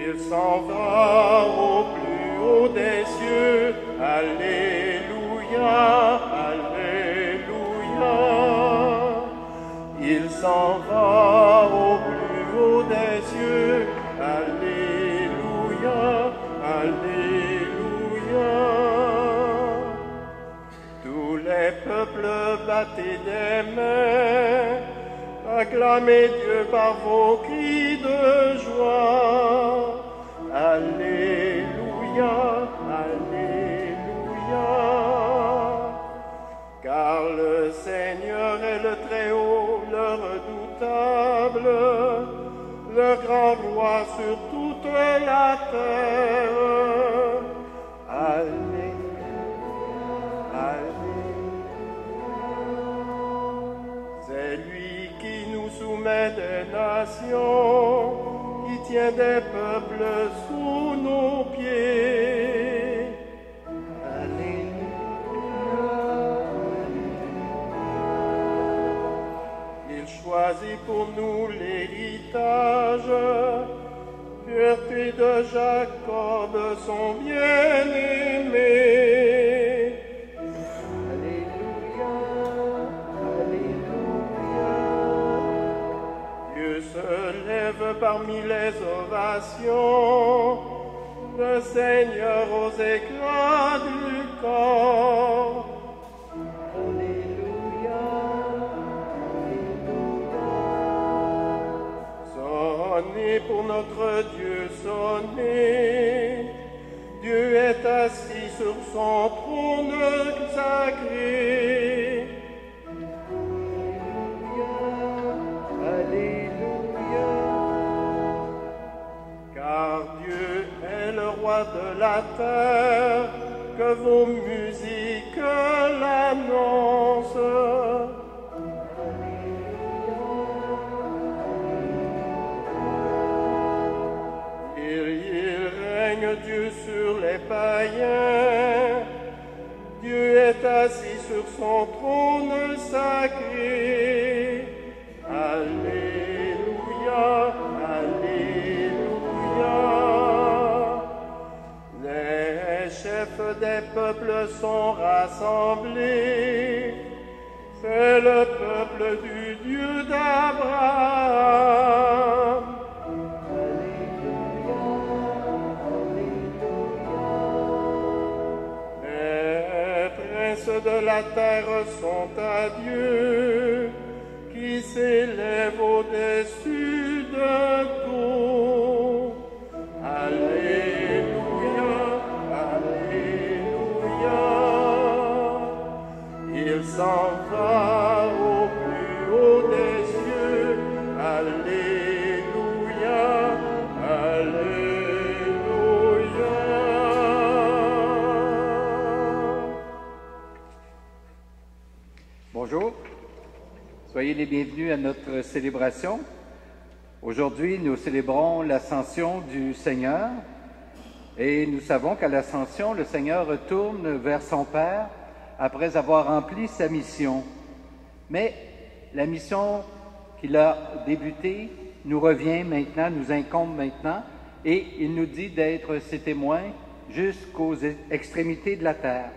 Il s'en va au plus haut des cieux. Alléluia, Alléluia. Il s'en va au plus haut des cieux. Alléluia, Alléluia. Tous les peuples battez des mains, acclamez Dieu par vos cris de joie. Alléluia, Alléluia. Car le Seigneur est le Très-Haut, le redoutable, le grand roi sur toute la terre. Alléluia, Alléluia. C'est lui qui nous soumet des nations, qui tient des peuples sous nos pieds. Il choisit pour nous l'héritage, pureté de Jacob, son bien-aimé. Alléluia, Alléluia. Dieu se lève parmi les ovations, le Seigneur aux éclats du corps. Alléluia, Alléluia. Sonnez pour notre Dieu, sonnez. Dieu est assis sur son trône sacré. Alléluia. Car Dieu est le roi de la terre, que vos musiques l'annoncent. Il règne Dieu sur les païens. Dieu est assis sur son trône sacré. Alléluia, Alléluia. Les chefs des peuples sont rassemblés. C'est le peuple du Dieu d'Abraham. Alléluia, Alléluia. Les princes de la terre sont à Dieu, qui s'élève au-dessus de tout. Alléluia, Alléluia. Il s'en va au plus haut des cieux. Alléluia, Alléluia. Bonjour. Soyez les bienvenus à notre célébration. Aujourd'hui, nous célébrons l'ascension du Seigneur et nous savons qu'à l'ascension, le Seigneur retourne vers son Père après avoir rempli sa mission. Mais la mission qu'il a débutée nous revient maintenant, nous incombe maintenant, et il nous dit d'être ses témoins jusqu'aux extrémités de la terre.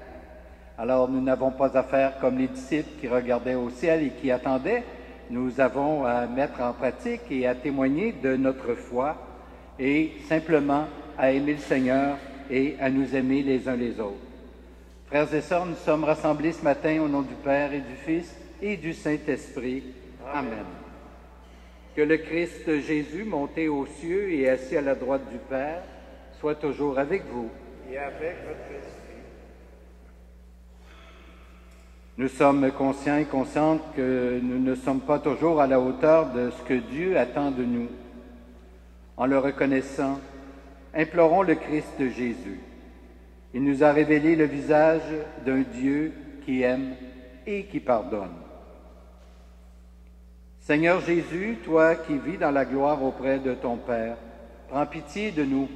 Alors, nous n'avons pas à faire comme les disciples qui regardaient au ciel et qui attendaient. Nous avons à mettre en pratique et à témoigner de notre foi et simplement à aimer le Seigneur et à nous aimer les uns les autres. Frères et sœurs, nous sommes rassemblés ce matin au nom du Père et du Fils et du Saint-Esprit. Amen. Que le Christ Jésus, monté aux cieux et assis à la droite du Père, soit toujours avec vous. Et avec votre esprit. Nous sommes conscients et conscientes que nous ne sommes pas toujours à la hauteur de ce que Dieu attend de nous. En le reconnaissant, implorons le Christ Jésus. Il nous a révélé le visage d'un Dieu qui aime et qui pardonne. Seigneur Jésus, toi qui vis dans la gloire auprès de ton Père, prends pitié de nous.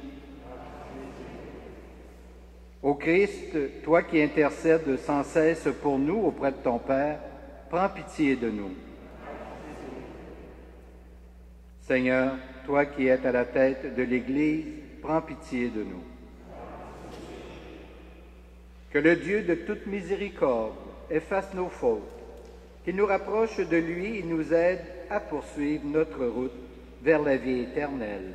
Ô Christ, toi qui intercèdes sans cesse pour nous auprès de ton Père, prends pitié de nous. Seigneur, toi qui es à la tête de l'Église, prends pitié de nous. Que le Dieu de toute miséricorde efface nos fautes, qu'il nous rapproche de lui et nous aide à poursuivre notre route vers la vie éternelle.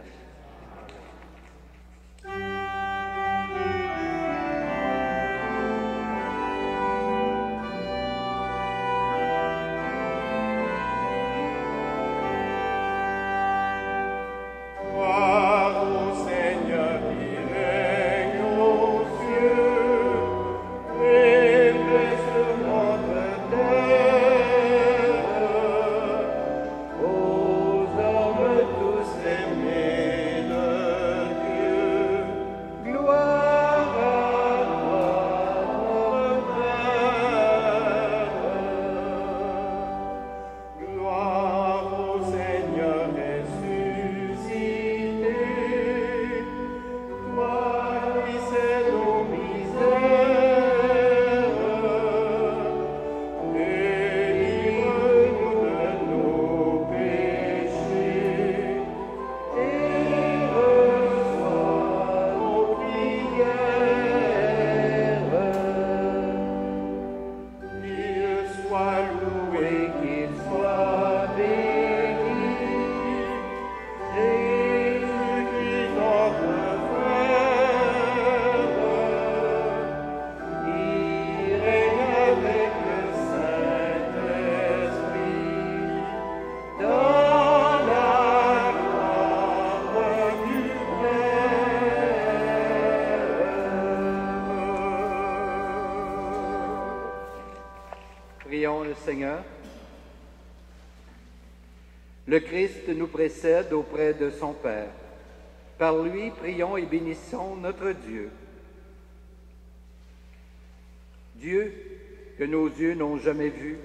Prions le Seigneur. Le Christ nous précède auprès de son Père. Par lui, prions et bénissons notre Dieu. Dieu, que nos yeux n'ont jamais vu,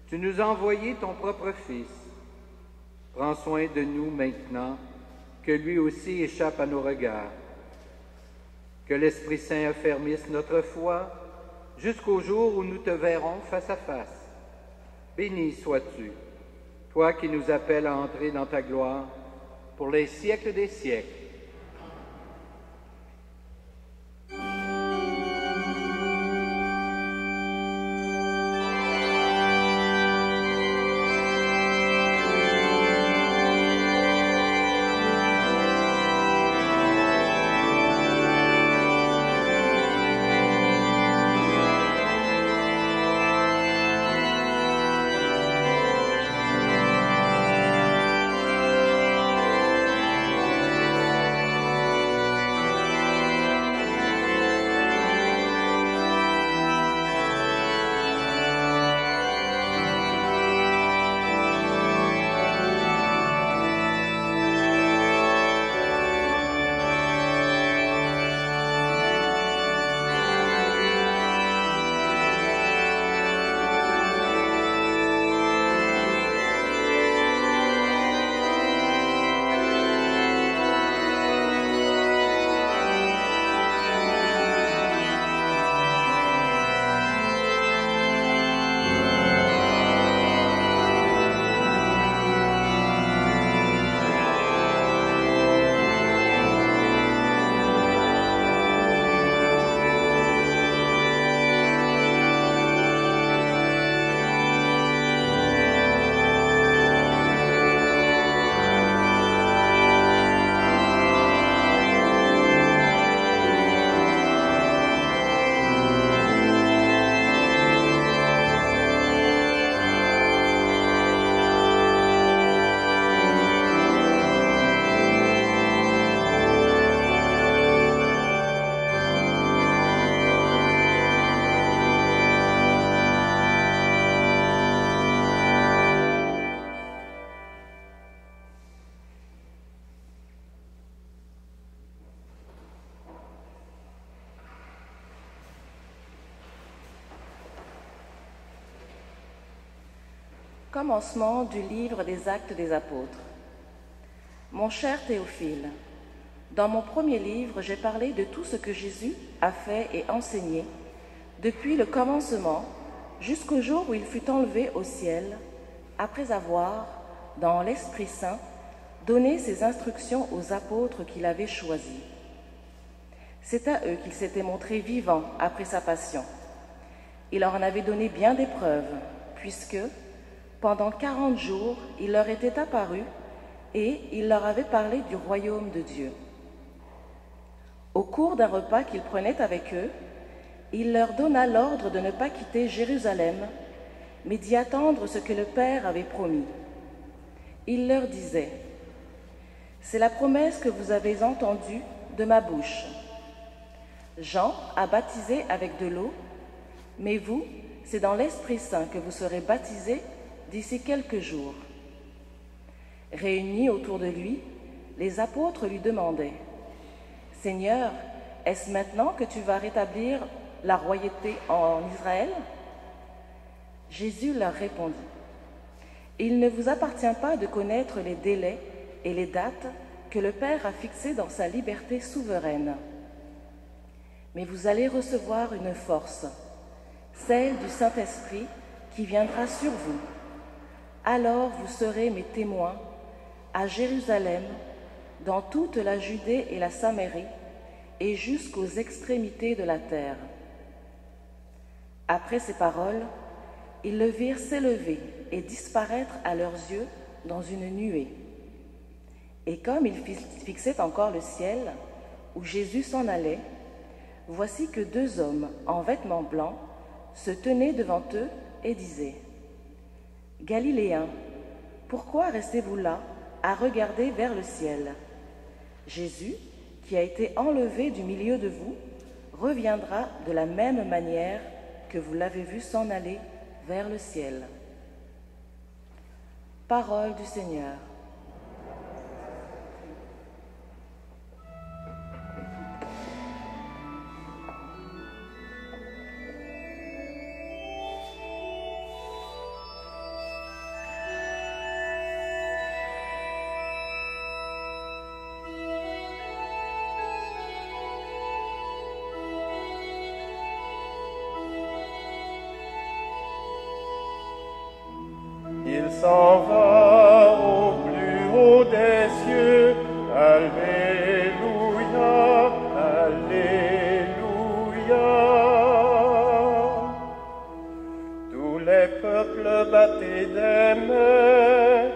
tu nous as envoyé ton propre Fils. Prends soin de nous maintenant, que lui aussi échappe à nos regards. Que l'Esprit Saint affermisse notre foi jusqu'au jour où nous te verrons face à face. Béni sois-tu, toi qui nous appelles à entrer dans ta gloire pour les siècles des siècles. Commencement du livre des Actes des Apôtres. Mon cher Théophile, dans mon premier livre, j'ai parlé de tout ce que Jésus a fait et enseigné depuis le commencement jusqu'au jour où il fut enlevé au ciel, après avoir, dans l'Esprit Saint, donné ses instructions aux apôtres qu'il avait choisis. C'est à eux qu'il s'était montré vivant après sa passion. Il leur en avait donné bien des preuves, puisque, pendant 40 jours, il leur était apparu et il leur avait parlé du royaume de Dieu. Au cours d'un repas qu'il prenait avec eux, il leur donna l'ordre de ne pas quitter Jérusalem, mais d'y attendre ce que le Père avait promis. Il leur disait : « C'est la promesse que vous avez entendue de ma bouche. Jean a baptisé avec de l'eau, mais vous, c'est dans l'Esprit Saint que vous serez baptisés d'ici quelques jours. » Réunis autour de lui, les apôtres lui demandaient : « Seigneur, est-ce maintenant que tu vas rétablir la royauté en Israël ?» Jésus leur répondit : « Il ne vous appartient pas de connaître les délais et les dates que le Père a fixés dans sa liberté souveraine. Mais vous allez recevoir une force, celle du Saint-Esprit qui viendra sur vous. Alors vous serez mes témoins à Jérusalem, dans toute la Judée et la Samarie, et jusqu'aux extrémités de la terre. » Après ces paroles, ils le virent s'élever et disparaître à leurs yeux dans une nuée. Et comme ils fixaient encore le ciel, où Jésus s'en allait, voici que 2 hommes en vêtements blancs se tenaient devant eux et disaient : « Galiléens, pourquoi restez-vous là à regarder vers le ciel ? Jésus, qui a été enlevé du milieu de vous, reviendra de la même manière que vous l'avez vu s'en aller vers le ciel. » Parole du Seigneur. Il s'en va au plus haut des cieux. Alléluia, Alléluia. Tous les peuples battez des mains,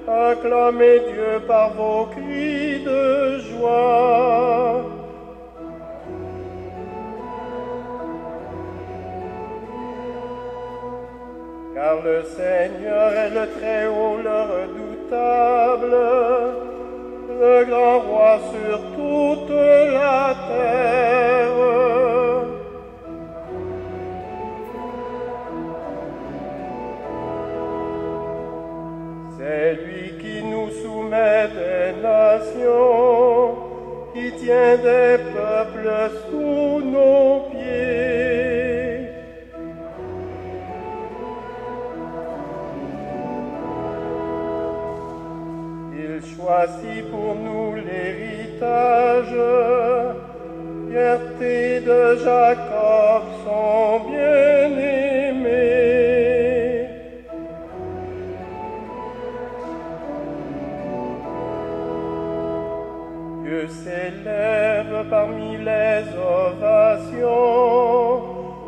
acclamez Dieu par vos cris de joie. Car le Seigneur est le Très-Haut, le redoutable, le grand roi sur toute la terre. C'est lui qui nous soumet des nations, qui tient des peuples sous nos pieds. Il choisit pour nous l'héritage, fierté de Jacob, son bien-aimé. Dieu s'élève parmi les ovations,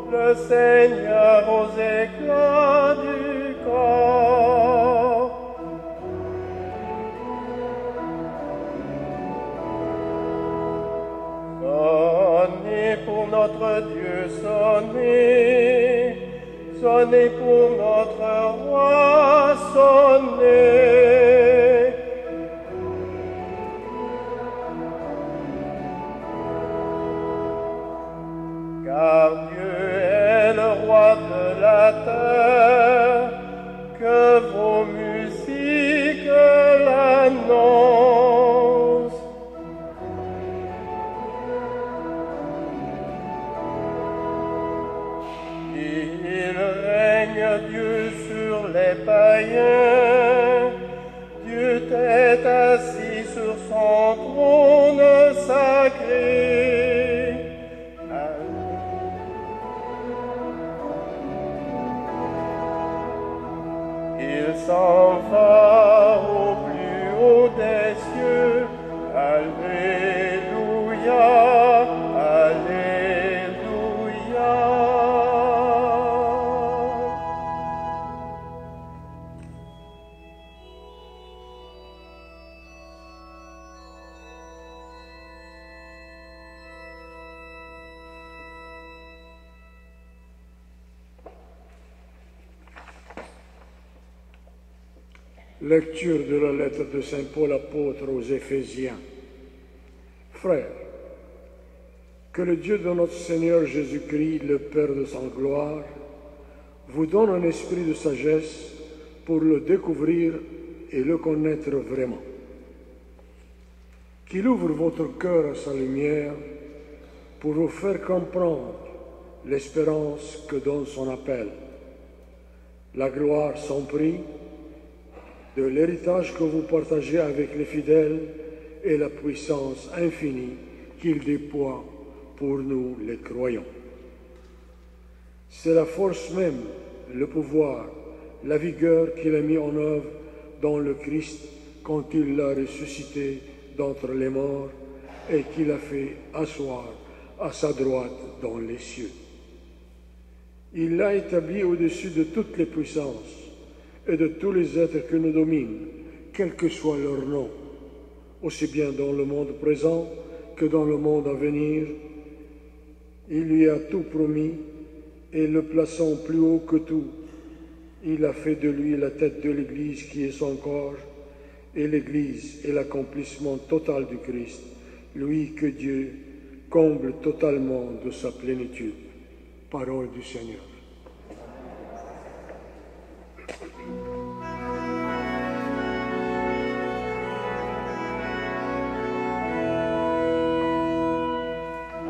le Seigneur aux éclats du corps. Sonnez pour notre Dieu, sonnez, sonnez pour notre roi, sonnez. Car Dieu est le roi de la terre, que vos musiques l'annoncent. Il règne Dieu sur les païens, Dieu est assis sur son trône sacré. Il s'en va au plus haut des Lecture de la lettre de Saint Paul apôtre aux Éphésiens. Frères, que le Dieu de notre Seigneur Jésus-Christ, le Père de sa gloire, vous donne un esprit de sagesse pour le découvrir et le connaître vraiment. Qu'il ouvre votre cœur à sa lumière pour vous faire comprendre l'espérance que donne son appel, la gloire sans prix de l'héritage que vous partagez avec les fidèles et la puissance infinie qu'il déploie pour nous les croyants. C'est la force même, le pouvoir, la vigueur qu'il a mis en œuvre dans le Christ quand il l'a ressuscité d'entre les morts et qu'il a fait asseoir à sa droite dans les cieux. Il l'a établi au-dessus de toutes les puissances et de tous les êtres que nous dominent, quel que soit leur nom, aussi bien dans le monde présent que dans le monde à venir. Il lui a tout promis et le plaçant plus haut que tout, il a fait de lui la tête de l'Église qui est son corps, et l'Église est l'accomplissement total du Christ, lui que Dieu comble totalement de sa plénitude. Parole du Seigneur.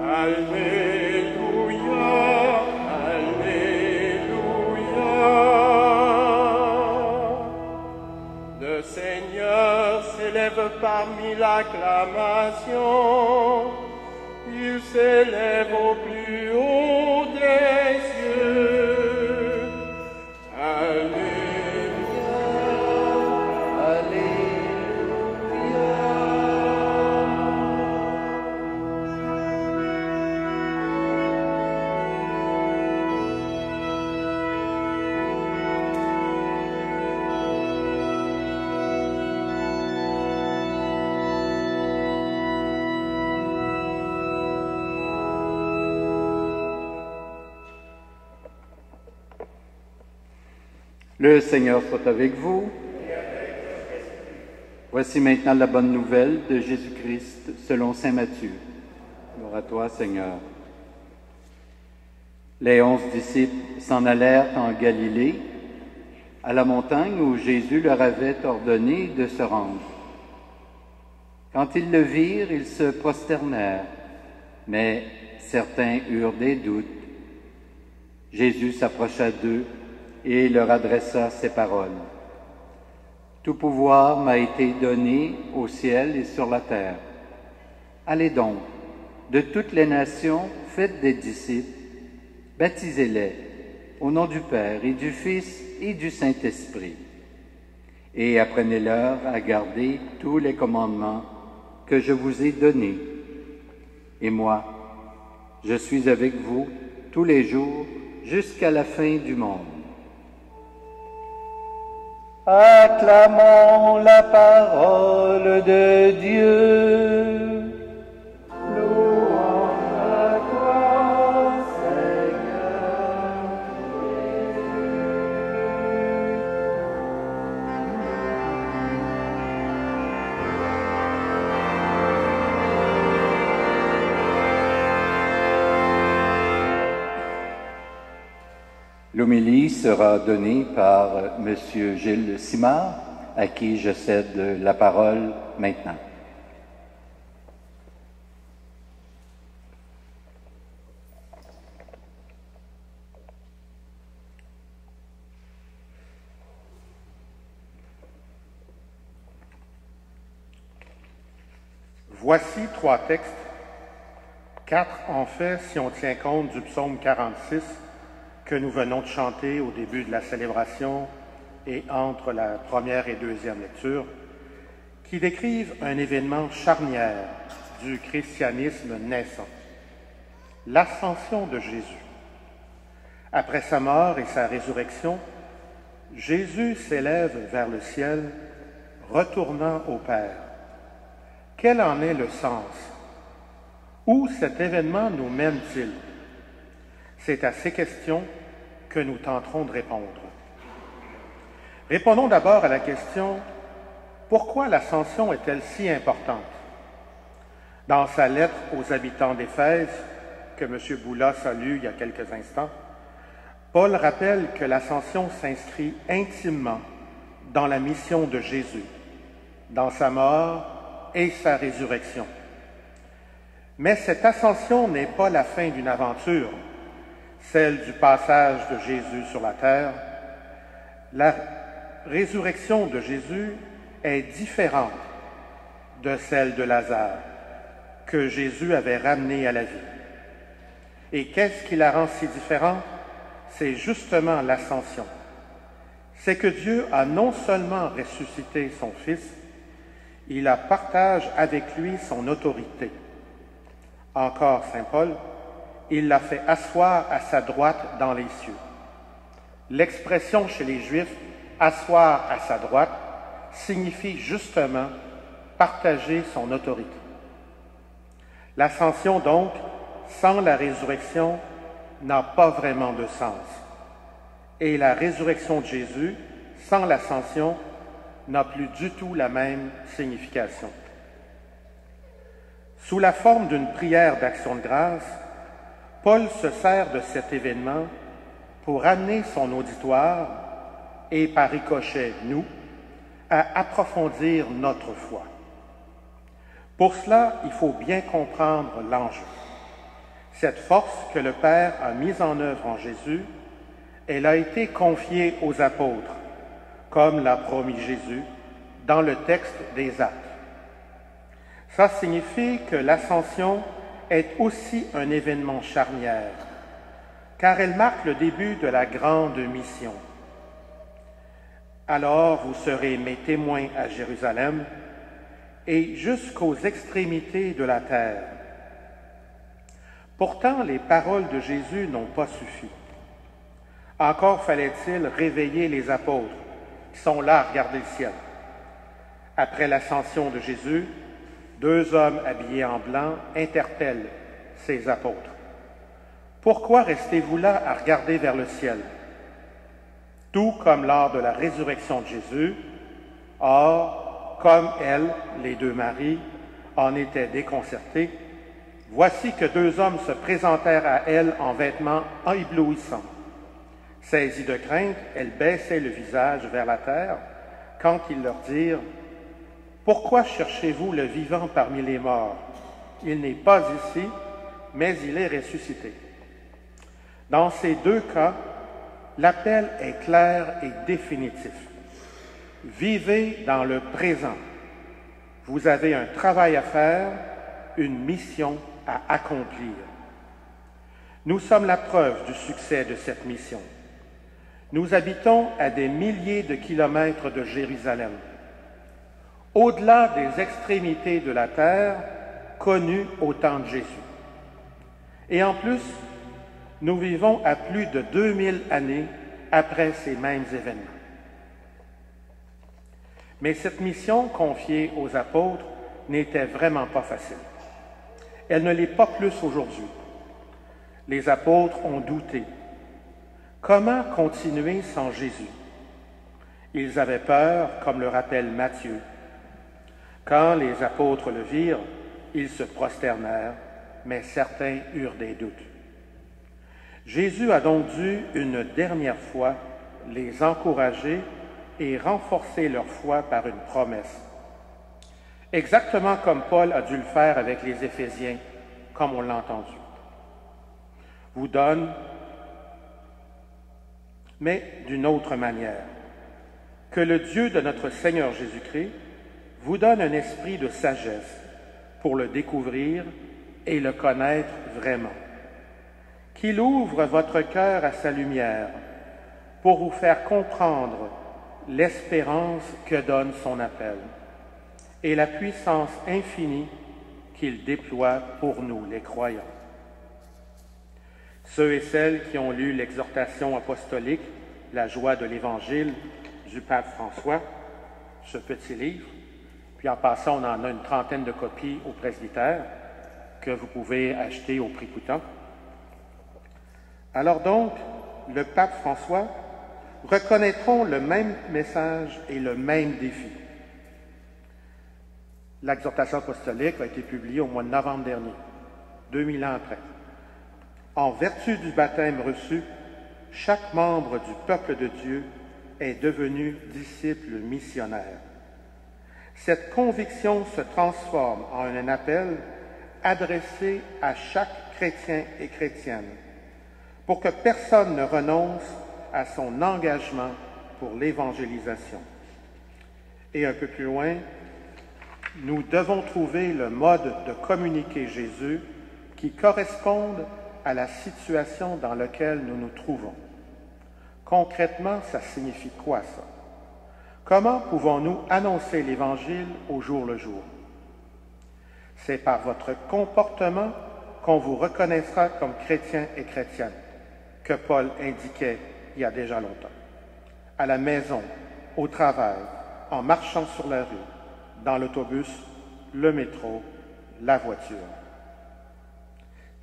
Alléluia, Alléluia. Le Seigneur s'élève parmi l'acclamation, il s'élève au plus haut des cieux. Alléluia, Alléluia. Le Seigneur soit avec vous. Voici maintenant la bonne nouvelle de Jésus-Christ selon saint Matthieu. Gloire à toi, Seigneur. Les 11 disciples s'en allèrent en Galilée, à la montagne où Jésus leur avait ordonné de se rendre. Quand ils le virent, ils se prosternèrent, mais certains eurent des doutes. Jésus s'approcha d'eux et leur adressa ces paroles. « Tout pouvoir m'a été donné au ciel et sur la terre. Allez donc, de toutes les nations, faites des disciples, baptisez-les au nom du Père et du Fils et du Saint-Esprit, et apprenez-leur à garder tous les commandements que je vous ai donnés. Et moi, je suis avec vous tous les jours jusqu'à la fin du monde. » Acclamons la parole de Dieu. Louange à toi, Seigneur. L'homélie sera donnée par M. Gilles Simard, à qui je cède la parole maintenant. Voici 3 textes, 4 en fait si on tient compte du psaume 46 que nous venons de chanter au début de la célébration et entre la première et deuxième lecture, qui décrivent un événement charnière du christianisme naissant, l'ascension de Jésus. Après sa mort et sa résurrection, Jésus s'élève vers le ciel, retournant au Père. Quel en est le sens? Où cet événement nous mène-t-il? C'est à ces questions que nous tenterons de répondre. Répondons d'abord à la question « Pourquoi l'ascension est-elle si importante ?» Dans sa lettre aux habitants d'Éphèse, que M. Boulas a lue il y a quelques instants, Paul rappelle que l'ascension s'inscrit intimement dans la mission de Jésus, dans sa mort et sa résurrection. Mais cette ascension n'est pas la fin d'une aventure, celle du passage de Jésus sur la terre. La résurrection de Jésus est différente de celle de Lazare, que Jésus avait ramené à la vie. Et qu'est-ce qui la rend si différente? C'est justement l'ascension. C'est que Dieu a non seulement ressuscité son Fils, il a partage avec lui son autorité. Encore Saint Paul, il l'a fait asseoir à sa droite dans les cieux. L'expression chez les Juifs « asseoir à sa droite » signifie justement partager son autorité. L'ascension donc, sans la résurrection, n'a pas vraiment de sens. Et la résurrection de Jésus, sans l'ascension, n'a plus du tout la même signification. Sous la forme d'une prière d'action de grâce, Paul se sert de cet événement pour amener son auditoire, et par ricochet nous, à approfondir notre foi. Pour cela, il faut bien comprendre l'enjeu. Cette force que le Père a mise en œuvre en Jésus, elle a été confiée aux apôtres, comme l'a promis Jésus dans le texte des Actes. Ça signifie que l'ascension est aussi un événement charnière, car elle marque le début de la grande mission. Alors vous serez mes témoins à Jérusalem et jusqu'aux extrémités de la terre. Pourtant, les paroles de Jésus n'ont pas suffi. Encore fallait-il réveiller les apôtres, qui sont là à regarder le ciel. Après l'ascension de Jésus, 2 hommes habillés en blanc interpellent ces apôtres. « Pourquoi restez-vous là à regarder vers le ciel ?» Tout comme lors de la résurrection de Jésus, or, comme elles, les 2 Maries, en étaient déconcertées, voici que 2 hommes se présentèrent à elles en vêtements éblouissants. Saisies de crainte, elles baissaient le visage vers la terre quand ils leur dirent « Pourquoi cherchez-vous le vivant parmi les morts? Il n'est pas ici, mais il est ressuscité. » Dans ces 2 cas, l'appel est clair et définitif. Vivez dans le présent. Vous avez un travail à faire, une mission à accomplir. Nous sommes la preuve du succès de cette mission. Nous habitons à des milliers de kilomètres de Jérusalem, au-delà des extrémités de la terre connues au temps de Jésus. Et en plus, nous vivons à plus de 2000 années après ces mêmes événements. Mais cette mission confiée aux apôtres n'était vraiment pas facile. Elle ne l'est pas plus aujourd'hui. Les apôtres ont douté. Comment continuer sans Jésus? Ils avaient peur, comme le rappelle Matthieu. Quand les apôtres le virent, ils se prosternèrent, mais certains eurent des doutes. Jésus a donc dû, une dernière fois, les encourager et renforcer leur foi par une promesse. Exactement comme Paul a dû le faire avec les Éphésiens, comme on l'a entendu. Vous donne, mais d'une autre manière. Que le Dieu de notre Seigneur Jésus-Christ vous donne un esprit de sagesse pour le découvrir et le connaître vraiment. Qu'il ouvre votre cœur à sa lumière pour vous faire comprendre l'espérance que donne son appel et la puissance infinie qu'il déploie pour nous, les croyants. Ceux et celles qui ont lu l'exhortation apostolique « La joie de l'Évangile » du pape François, ce petit livre, puis en passant, on en a une 30aine de copies au presbytère que vous pouvez acheter au prix coûtant. Alors donc, le pape François reconnaîtront le même message et le même défi. L'exhortation apostolique a été publiée au mois de novembre dernier, 2000 ans après. En vertu du baptême reçu, chaque membre du peuple de Dieu est devenu disciple missionnaire. Cette conviction se transforme en un appel adressé à chaque chrétien et chrétienne pour que personne ne renonce à son engagement pour l'évangélisation. Et un peu plus loin, nous devons trouver le mode de communiquer Jésus qui corresponde à la situation dans laquelle nous nous trouvons. Concrètement, ça signifie quoi, ça? Comment pouvons-nous annoncer l'Évangile au jour le jour? C'est par votre comportement qu'on vous reconnaîtra comme chrétien et chrétienne, que Paul indiquait il y a déjà longtemps. À la maison, au travail, en marchant sur la rue, dans l'autobus, le métro, la voiture.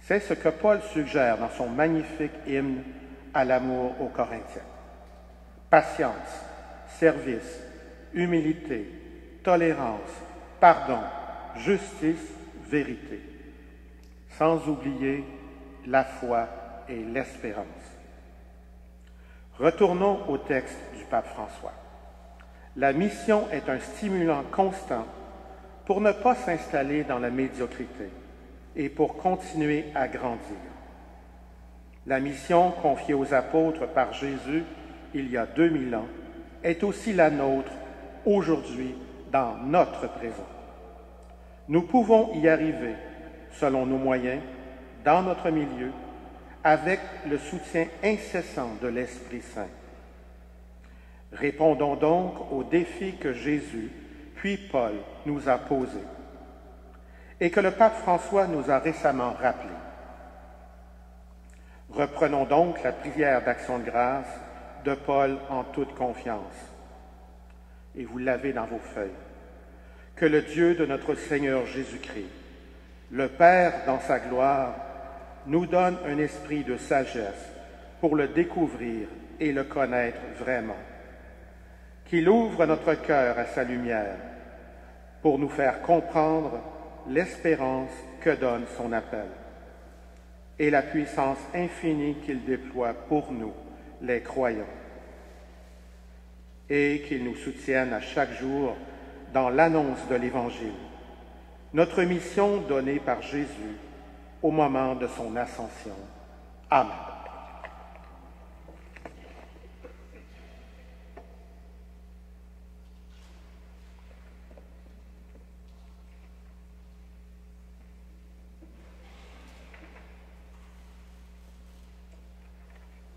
C'est ce que Paul suggère dans son magnifique hymne à l'amour aux Corinthiens. Patience, service, humilité, tolérance, pardon, justice, vérité. Sans oublier la foi et l'espérance. Retournons au texte du pape François. La mission est un stimulant constant pour ne pas s'installer dans la médiocrité et pour continuer à grandir. La mission confiée aux apôtres par Jésus il y a 2000 ans est aussi la nôtre aujourd'hui dans notre présent. Nous pouvons y arriver selon nos moyens, dans notre milieu, avec le soutien incessant de l'Esprit Saint. Répondons donc aux défis que Jésus, puis Paul, nous a posés et que le pape François nous a récemment rappelés. Reprenons donc la prière d'action de grâce de Paul en toute confiance. Et vous l'avez dans vos feuilles. Que le Dieu de notre Seigneur Jésus-Christ, le Père dans sa gloire, nous donne un esprit de sagesse pour le découvrir et le connaître vraiment. Qu'il ouvre notre cœur à sa lumière pour nous faire comprendre l'espérance que donne son appel et la puissance infinie qu'il déploie pour nous, les croyants, et qu'il nous soutienne à chaque jour dans l'annonce de l'Évangile, notre mission donnée par Jésus au moment de son ascension. Amen.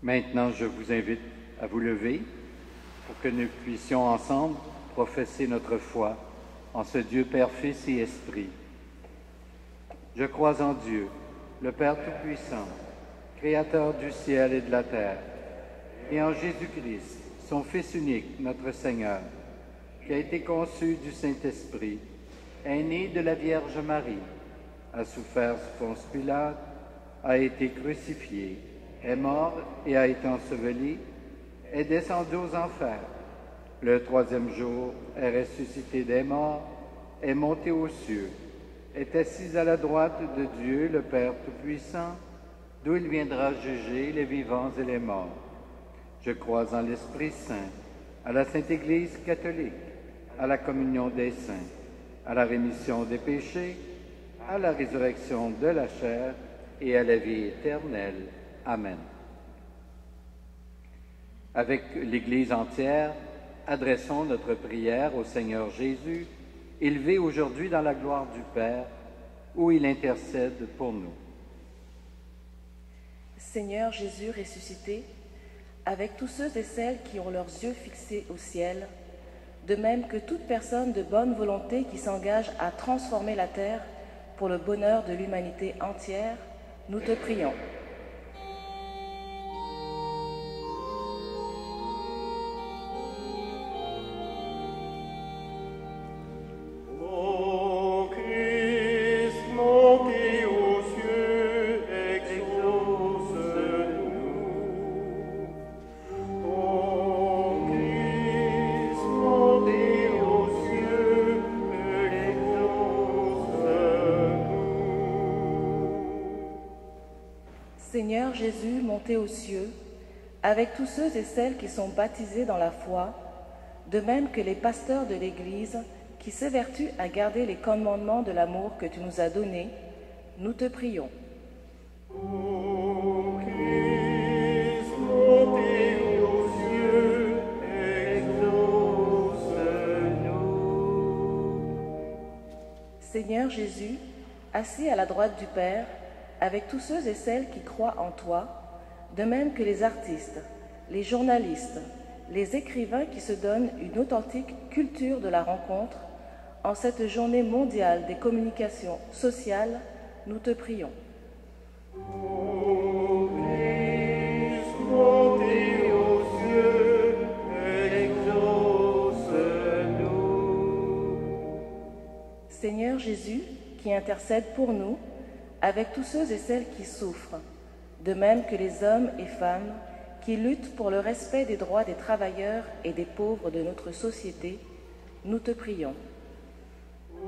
Maintenant, je vous invite à vous lever pour que nous puissions ensemble professer notre foi en ce Dieu Père, Fils et Esprit. Je crois en Dieu, le Père Tout-Puissant, Créateur du ciel et de la terre, et en Jésus-Christ, son Fils unique, notre Seigneur, qui a été conçu du Saint-Esprit, est né de la Vierge Marie, a souffert sous Ponce Pilate, a été crucifié, est mort et a été enseveli, est descendu aux enfers. Le troisième jour est ressuscité des morts, est monté aux cieux, est assis à la droite de Dieu, le Père Tout-Puissant, d'où il viendra juger les vivants et les morts. Je crois en l'Esprit Saint, à la Sainte Église catholique, à la communion des saints, à la rémission des péchés, à la résurrection de la chair et à la vie éternelle. Amen. Avec l'Église entière, adressons notre prière au Seigneur Jésus, élevé aujourd'hui dans la gloire du Père, où il intercède pour nous. Seigneur Jésus ressuscité, avec tous ceux et celles qui ont leurs yeux fixés au ciel, de même que toute personne de bonne volonté qui s'engage à transformer la terre pour le bonheur de l'humanité entière, nous te prions. Exauce-nous. Seigneur Jésus, monté aux cieux, avec tous ceux et celles qui sont baptisés dans la foi, de même que les pasteurs de l'Église qui s'évertuent à garder les commandements de l'amour que tu nous as donnés, nous te prions. Ô Christ, monté aux cieux, exauce-nous. Seigneur Jésus, assis à la droite du Père, avec tous ceux et celles qui croient en toi, de même que les artistes, les journalistes, les écrivains qui se donnent une authentique culture de la rencontre, en cette journée mondiale des communications sociales, nous te prions. Ô Christ, monté aux cieux, exauce-nous. Seigneur Jésus, qui intercède pour nous, avec tous ceux et celles qui souffrent, de même que les hommes et femmes qui luttent pour le respect des droits des travailleurs et des pauvres de notre société, nous te prions.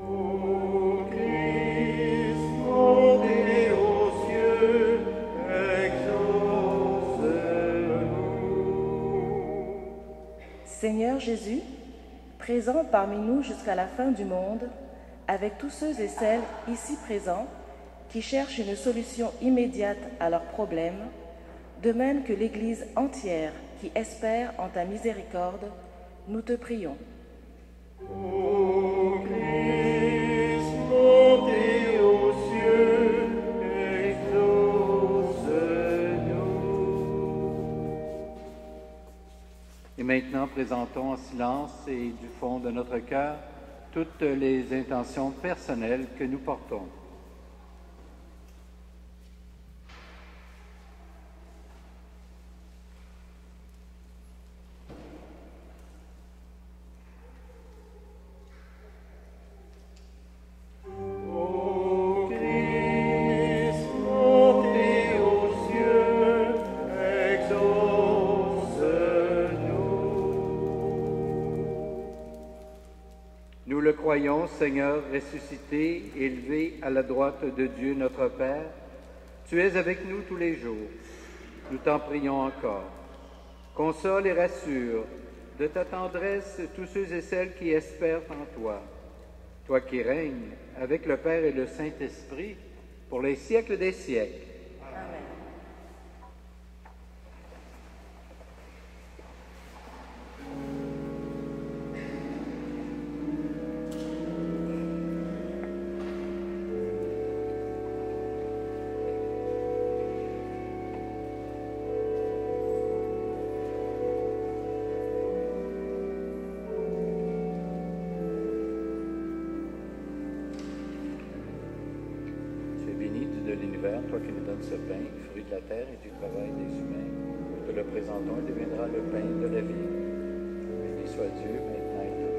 Ô Christ, monté aux cieux, exauce-nous. Seigneur Jésus, présent parmi nous jusqu'à la fin du monde, avec tous ceux et celles ici présents qui cherchent une solution immédiate à leurs problèmes, de même que l'Église entière qui espère en ta miséricorde, nous te prions. Ô Christ, monté aux cieux, exauce-nous. Et maintenant, présentons en silence et du fond de notre cœur toutes les intentions personnelles que nous portons. Ô Christ, monté aux cieux, exauce-nous. Nous le croyons, Seigneur, ressuscité, élevé à la droite de Dieu notre Père, tu es avec nous tous les jours. Nous t'en prions encore. Console et rassure de ta tendresse tous ceux et celles qui espèrent en toi. Toi qui règnes avec le Père et le Saint-Esprit pour les siècles des siècles. Amen. Tu es béni de l'univers, toi qui nous donnes ce pain, fruit de la terre et du travail des humains. Nous te le présentons, il deviendra le pain de la vie. Béni soit Dieu, maintenant et toujours.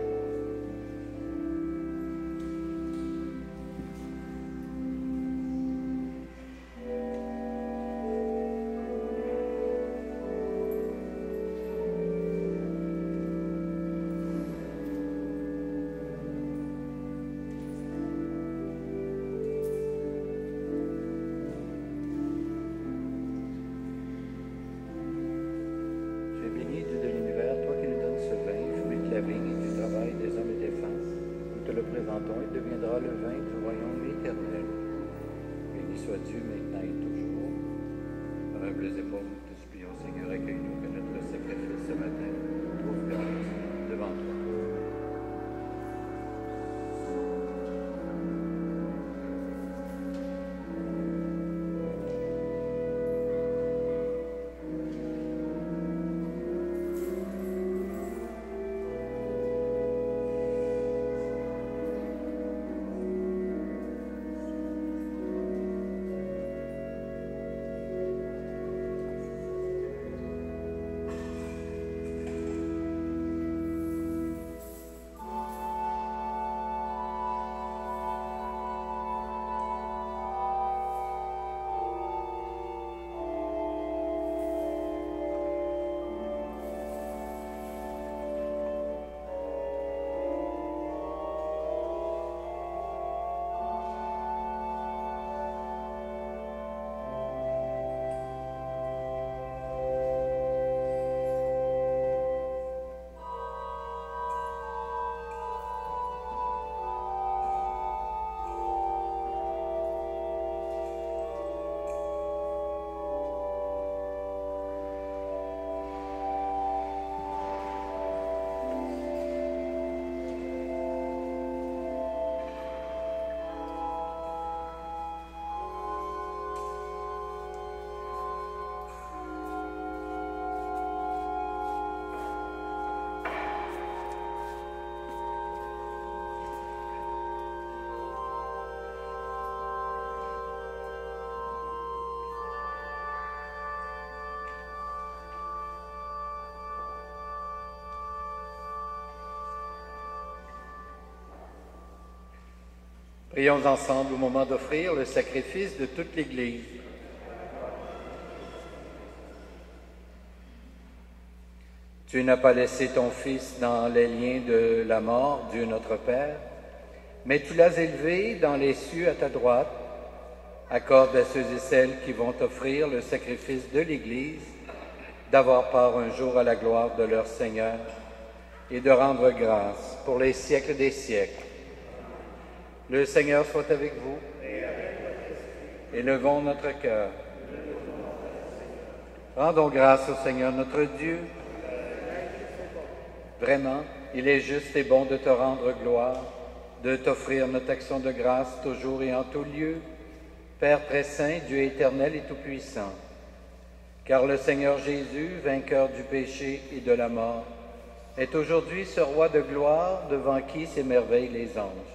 Tu es béni Dieu de l'univers, toi qui nous donnes ce vin, fruit de la vigne et du travail des hommes et des femmes. Nous te le présentons, il deviendra le vin du royaume éternel. Béni soit Dieu maintenant et toujours. Humbles et pauvres, nous te supplions, Seigneur, accueille-nous que notre sacrifice ce matin trouve grâce devant toi. Prions ensemble au moment d'offrir le sacrifice de toute l'Église. Tu n'as pas laissé ton Fils dans les liens de la mort, Dieu notre Père, mais tu l'as élevé dans les cieux à ta droite. Accorde à ceux et celles qui vont offrir le sacrifice de l'Église d'avoir part un jour à la gloire de leur Seigneur et de rendre grâce pour les siècles des siècles. Le Seigneur soit avec vous. Élevons notre cœur. Rendons grâce au Seigneur notre Dieu. Vraiment, il est juste et bon de te rendre gloire, de t'offrir notre action de grâce toujours et en tout lieu, Père très saint, Dieu éternel et tout-puissant. Car le Seigneur Jésus, vainqueur du péché et de la mort, est aujourd'hui ce roi de gloire devant qui s'émerveillent les anges.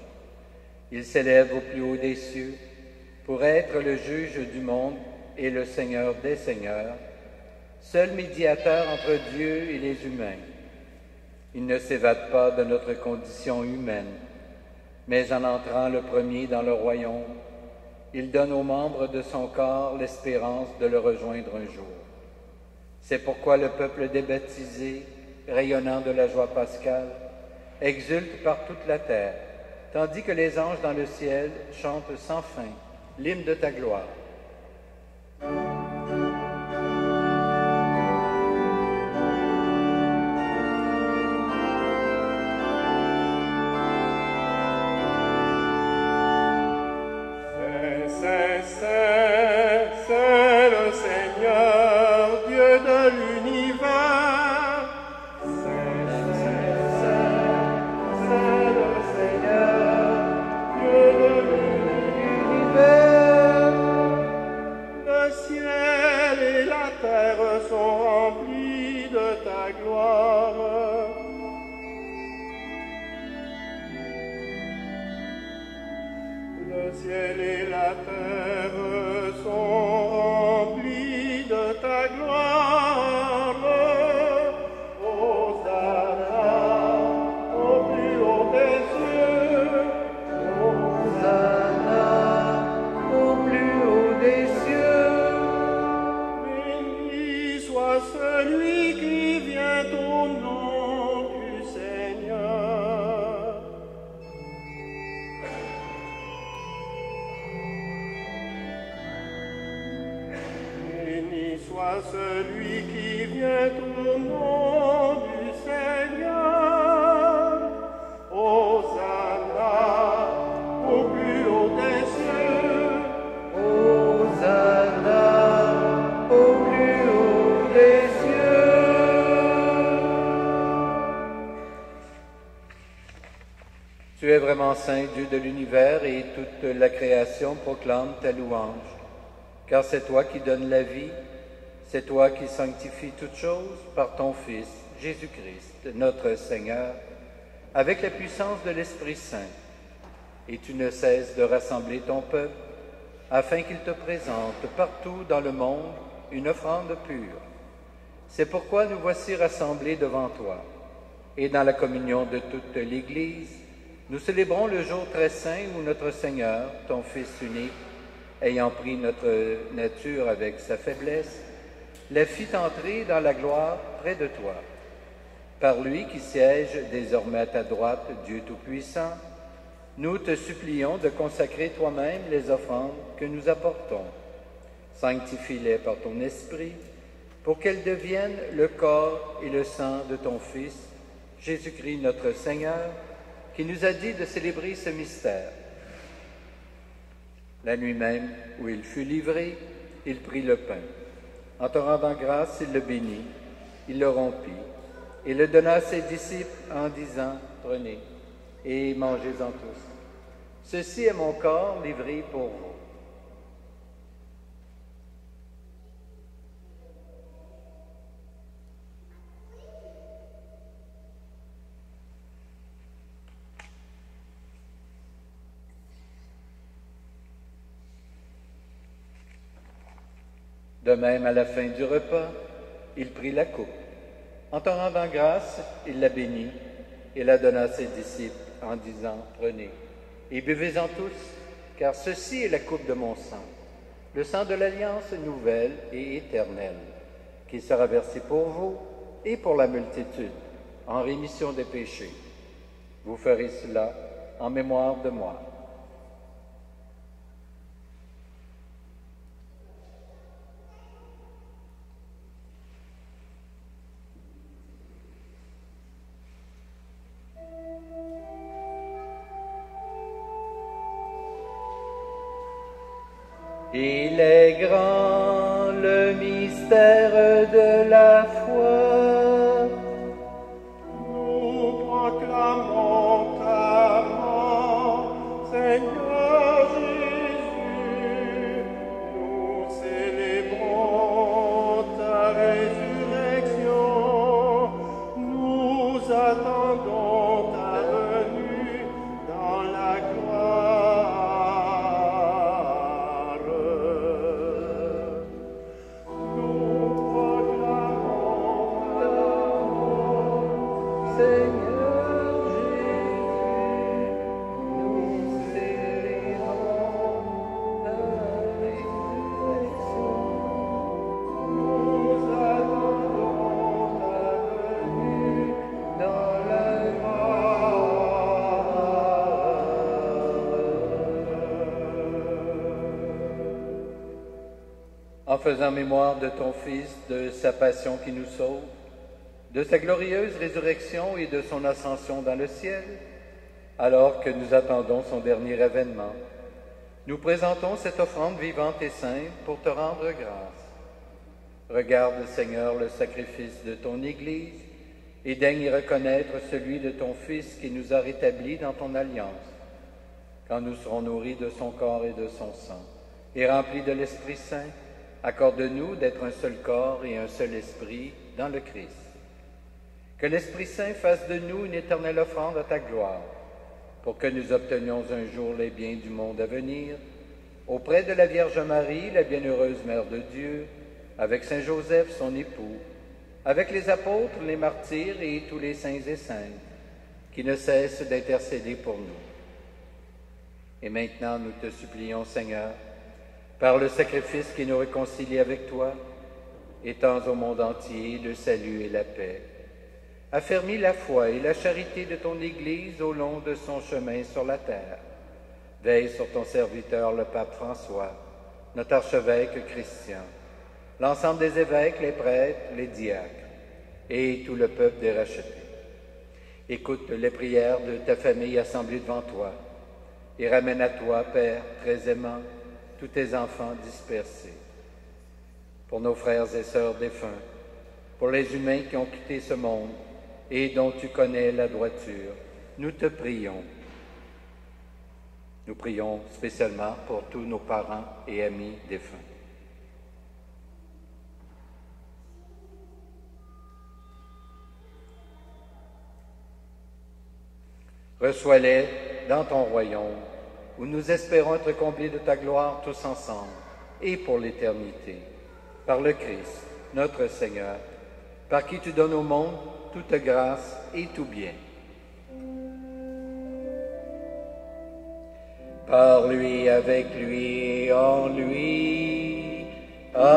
Il s'élève au plus haut des cieux pour être le juge du monde et le Seigneur des seigneurs, seul médiateur entre Dieu et les humains. Il ne s'évade pas de notre condition humaine, mais en entrant le premier dans le royaume, il donne aux membres de son corps l'espérance de le rejoindre un jour. C'est pourquoi le peuple des baptisés, rayonnant de la joie pascale, exulte par toute la terre, tandis que les anges dans le ciel chantent sans fin l'hymne de ta gloire. Celui qui vient au nom du Seigneur, Hosanna au plus haut des cieux, Hosanna au plus haut des cieux. Tu es vraiment saint, Dieu de l'univers, et toute la création proclame ta louange, car c'est toi qui donnes la vie. C'est toi qui sanctifies toutes choses par ton Fils, Jésus-Christ, notre Seigneur, avec la puissance de l'Esprit Saint. Et tu ne cesses de rassembler ton peuple, afin qu'il te présente partout dans le monde une offrande pure. C'est pourquoi nous voici rassemblés devant toi. Et dans la communion de toute l'Église, nous célébrons le jour très saint où notre Seigneur, ton Fils unique, ayant pris notre nature avec sa faiblesse, la fit entrer dans la gloire près de toi. Par lui qui siège désormais à ta droite, Dieu Tout-Puissant, nous te supplions de consacrer toi-même les offrandes que nous apportons. Sanctifie-les par ton Esprit, pour qu'elles deviennent le corps et le sang de ton Fils, Jésus-Christ notre Seigneur, qui nous a dit de célébrer ce mystère. La nuit même où il fut livré, il prit le pain. En te rendant grâce, il le bénit, il le rompit, et le donna à ses disciples en disant, « Prenez et mangez-en tous. Ceci est mon corps livré pour vous. » De même, à la fin du repas, il prit la coupe. En te rendant grâce, il la bénit et la donna à ses disciples en disant, « Prenez et buvez-en tous, car ceci est la coupe de mon sang, le sang de l'alliance nouvelle et éternelle, qui sera versé pour vous et pour la multitude, en rémission des péchés. Vous ferez cela en mémoire de moi. Il est grand le mystère de la foi. Nous proclamons ta mort, Seigneur Jésus. Nous célébrons ta résurrection. Nous attendons ta venue dans la gloire. En faisant mémoire de ton Fils, de sa passion qui nous sauve, de sa glorieuse résurrection et de son ascension dans le ciel, alors que nous attendons son dernier avènement, nous présentons cette offrande vivante et sainte pour te rendre grâce. Regarde, Seigneur, le sacrifice de ton Église et daigne y reconnaître celui de ton Fils qui nous a rétablis dans ton alliance, quand nous serons nourris de son corps et de son sang, et remplis de l'Esprit Saint. Accorde-nous d'être un seul corps et un seul esprit dans le Christ. Que l'Esprit Saint fasse de nous une éternelle offrande à ta gloire, pour que nous obtenions un jour les biens du monde à venir, auprès de la Vierge Marie, la bienheureuse Mère de Dieu, avec Saint Joseph, son époux, avec les apôtres, les martyrs et tous les saints et saintes, qui ne cessent d'intercéder pour nous. Et maintenant, nous te supplions, Seigneur, par le sacrifice qui nous réconcilie avec toi, étends au monde entier le salut et la paix. Affermis la foi et la charité de ton Église au long de son chemin sur la terre. Veille sur ton serviteur, le pape François, notre archevêque Christian, l'ensemble des évêques, les prêtres, les diacres, et tout le peuple des rachetés. Écoute les prières de ta famille assemblée devant toi, et ramène à toi, Père, très aimant, tous tes enfants dispersés. Pour nos frères et sœurs défunts, pour les humains qui ont quitté ce monde et dont tu connais la droiture, nous te prions. Nous prions spécialement pour tous nos parents et amis défunts. Reçois-les dans ton royaume, où nous espérons être comblés de ta gloire tous ensemble, et pour l'éternité, par le Christ, notre Seigneur, par qui tu donnes au monde toute grâce et tout bien. Par lui, avec lui et en lui. Amen.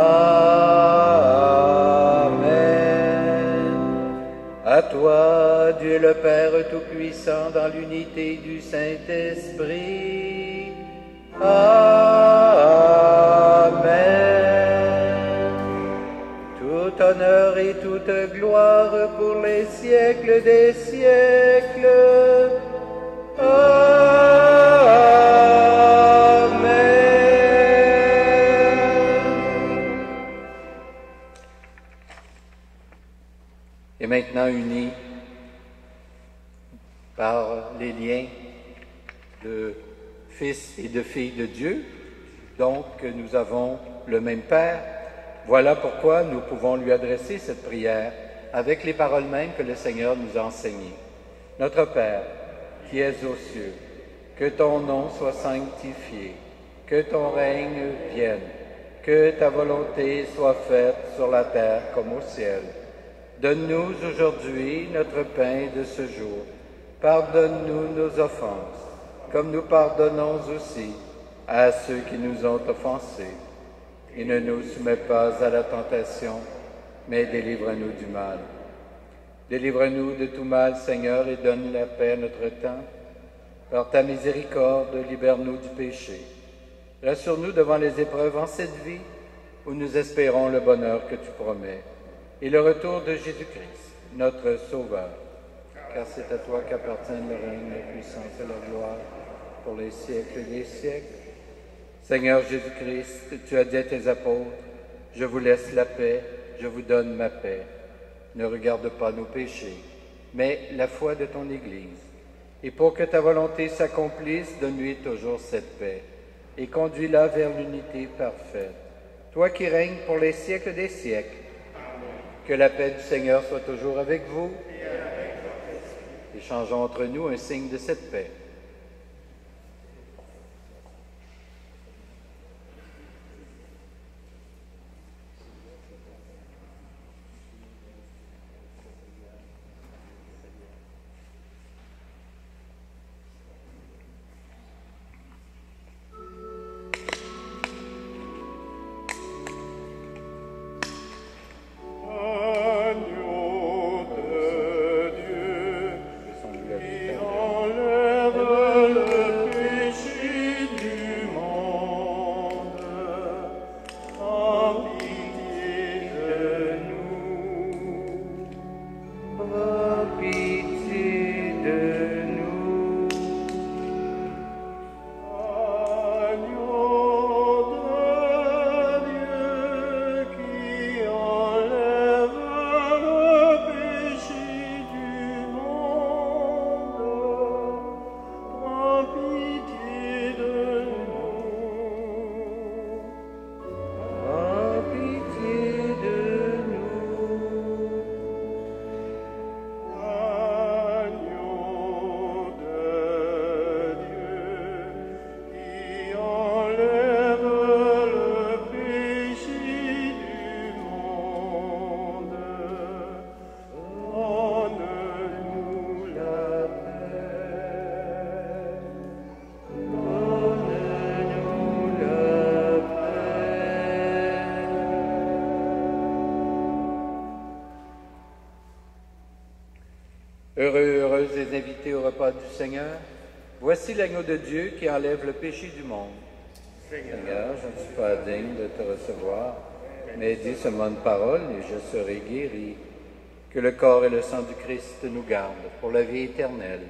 À toi, Dieu le Père Tout-Puissant, dans l'unité du Saint-Esprit. Amen. Tout honneur et toute gloire pour les siècles des siècles. Et maintenant unis par les liens de fils et de filles de Dieu, donc nous avons le même Père, voilà pourquoi nous pouvons lui adresser cette prière avec les paroles mêmes que le Seigneur nous a enseignées. Notre Père, qui es aux cieux, que ton nom soit sanctifié, que ton règne vienne, que ta volonté soit faite sur la terre comme au ciel. Donne-nous aujourd'hui notre pain de ce jour. Pardonne-nous nos offenses, comme nous pardonnons aussi à ceux qui nous ont offensés. Et ne nous soumets pas à la tentation, mais délivre-nous du mal. Délivre-nous de tout mal, Seigneur, et donne la paix à notre temps. Par ta miséricorde, libère-nous du péché. Rassure-nous devant les épreuves en cette vie, où nous espérons le bonheur que tu promets, et le retour de Jésus-Christ, notre Sauveur. Car c'est à toi qu'appartiennent le règne, la puissance et la gloire, pour les siècles des siècles. Seigneur Jésus-Christ, tu as dit à tes apôtres, « Je vous laisse la paix, je vous donne ma paix. Ne regarde pas nos péchés, mais la foi de ton Église. Et pour que ta volonté s'accomplisse, donne-lui toujours cette paix, et conduis-la vers l'unité parfaite. Toi qui règnes pour les siècles des siècles, que la paix du Seigneur soit toujours avec vous. Échangeons entre nous un signe de cette paix. Heureux, heureuses les invités au repas du Seigneur. Voici l'agneau de Dieu qui enlève le péché du monde. Seigneur, je ne suis pas digne de te recevoir, mais dis seulement une parole et je serai guéri. Que le corps et le sang du Christ nous gardent pour la vie éternelle.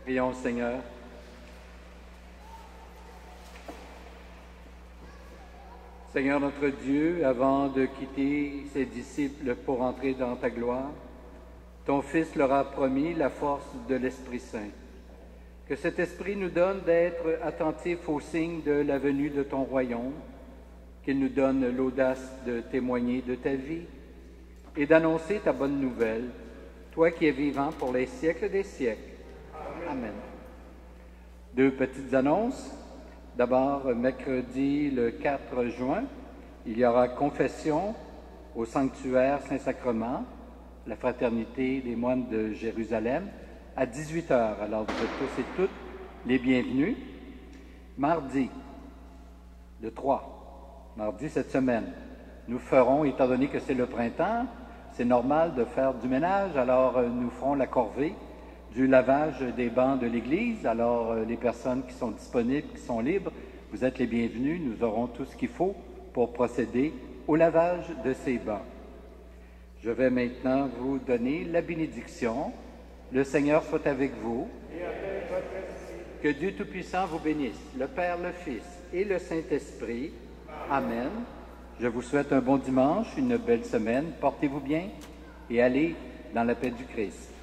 Prions, Seigneur. Seigneur notre Dieu, avant de quitter ses disciples pour entrer dans ta gloire, ton Fils leur a promis la force de l'Esprit Saint. Que cet Esprit nous donne d'être attentifs aux signes de la venue de ton royaume, qu'il nous donne l'audace de témoigner de ta vie et d'annoncer ta bonne nouvelle, toi qui es vivant pour les siècles des siècles. Amen. Deux petites annonces. D'abord, mercredi le 4 juin, il y aura confession au sanctuaire Saint-Sacrement, la Fraternité des moines de Jérusalem, à 18h. Alors, vous êtes tous et toutes les bienvenus. Mardi, le 3, mardi cette semaine, nous ferons, étant donné que c'est le printemps, c'est normal de faire du ménage, alors nous ferons la corvée du lavage des bancs de l'Église. Alors, les personnes qui sont disponibles, qui sont libres, vous êtes les bienvenus. Nous aurons tout ce qu'il faut pour procéder au lavage de ces bancs. Je vais maintenant vous donner la bénédiction. Le Seigneur soit avec vous. Que Dieu Tout-Puissant vous bénisse, le Père, le Fils et le Saint-Esprit. Amen. Je vous souhaite un bon dimanche, une belle semaine. Portez-vous bien et allez dans la paix du Christ.